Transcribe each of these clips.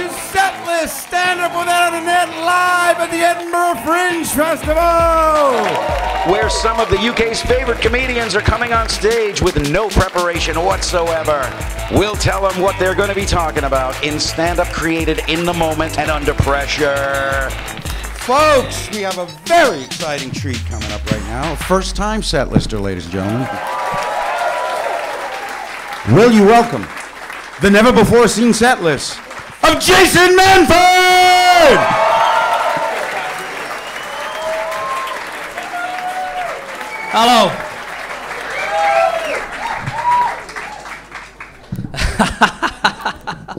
to Setlist Stand Up Without a Net live at the Edinburgh Fringe Festival, where some of the UK's favorite comedians are coming on stage with no preparation whatsoever. We'll tell them what they're going to be talking about in stand-up created in the moment and under pressure. Folks, we have a very exciting treat coming up right now. First-time setlister, ladies and gentlemen. Will you welcome the never-before-seen setlist of Jason Manford! Hello.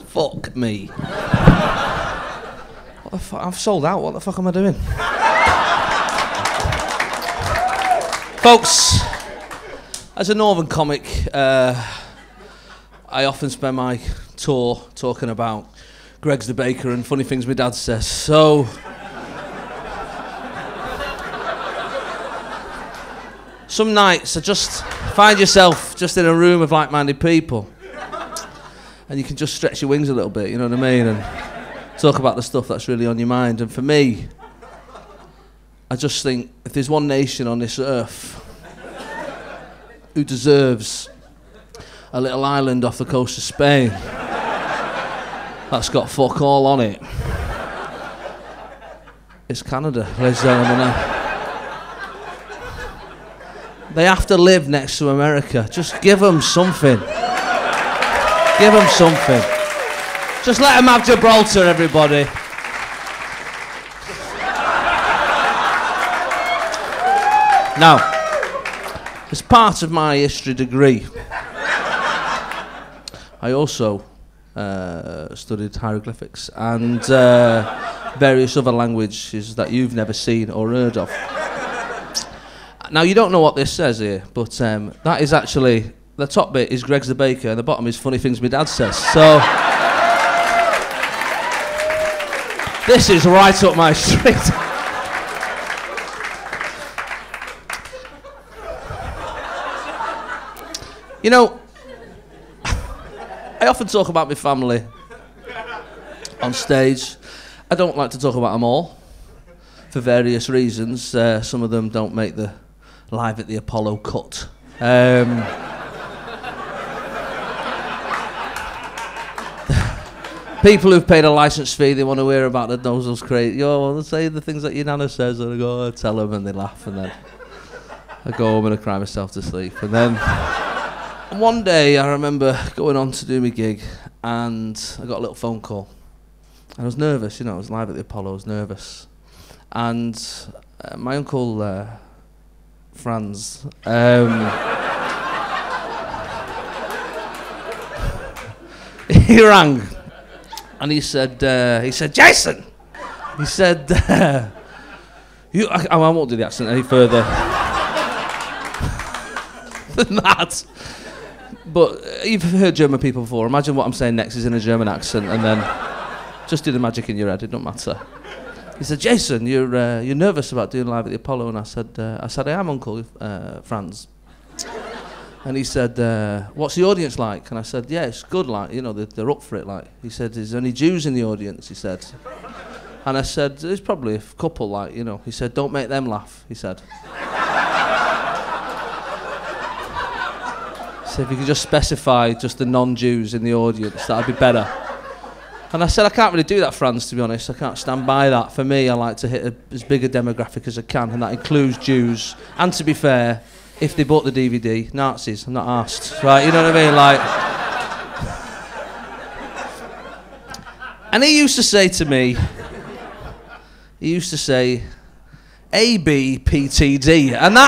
Fuck me. What the fuck? I've sold out. What the fuck am I doing? Folks, as a northern comic, I often spend my tour talking about Greg's the Baker and funny things my dad says. So, some nights I just find yourself just in a room of like-minded people and you can just stretch your wings a little bit, you know what I mean, and talk about the stuff that's really on your mind. And for me, I just think if there's one nation on this earth who deserves a little island off the coast of Spain that's got fuck all on it, it's Canada, ladies and gentlemen. They have to live next to America. Just give them something. Give them something. Just let them have Gibraltar, everybody. Now, as part of my history degree, I also studied hieroglyphics and various other languages that you've never seen or heard of. Now, you don't know what this says here, but that is actually, the top bit is Greg's the Baker and the bottom is funny things my dad says. So, this is right up my street. You know, I often talk about my family on stage. I don't like to talk about them all, for various reasons. Some of them don't make the Live at the Apollo cut. People who've paid a licence fee, they want to hear about the Nosel's crazy. Yo, they'll say the things that your nana says, and I go, tell them, and they laugh, and then I go home and I cry myself to sleep. And then one day I remember going on to do my gig, and I got a little phone call. And I was nervous, you know, I was live at the Apollo, I was nervous. And my uncle, Franz, he rang, and he said, Jason! He said, I won't do the accent any further than that. But you've heard German people before. Imagine what I'm saying next is in a German accent, and then just do the magic in your head. It don't matter. He said, "Jason, you're nervous about doing Live at the Apollo?" And I said, "I am, Uncle Franz." And he said, "What's the audience like?" And I said, "Yeah, it's good. Like, you know, they're up for it." Like, he said, "Is there any Jews in the audience?" He said, and I said, "There's probably a couple. Like, you know." He said, "Don't make them laugh." He said. So if you could just specify just the non-Jews in the audience, that'd be better. And I said, I can't really do that, Franz, to be honest. I can't stand by that. For me, I like to hit as big a demographic as I can, and that includes Jews. And to be fair, if they bought the DVD, Nazis, I'm not asked. Right, you know what I mean? Like. And he used to say to me, ABPTD, and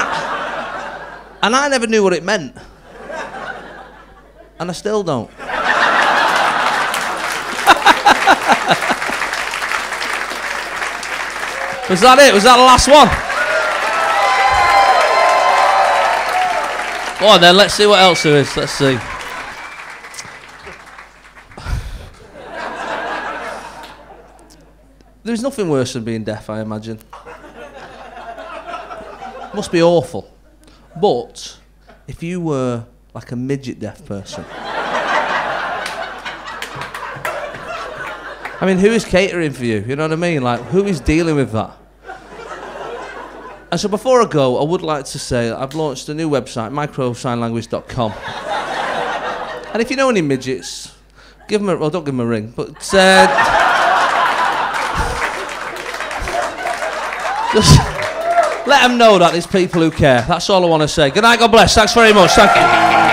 I never knew what it meant. And I still don't. Was that it? Was that the last one? Go on then, let's see what else there is. Let's see. There's nothing worse than being deaf, I imagine. Must be awful. But if you were like a midget deaf person, I I mean, who is catering for you? You know what I mean? Like, who is dealing with that? And so before I go, I would like to say I've launched a new website, microsignlanguage.com. And if you know any midgets, give them well, don't give them a ring, but just let them know that there's people who care. That's all I want to say. Good night, God bless. Thanks very much. Thank you.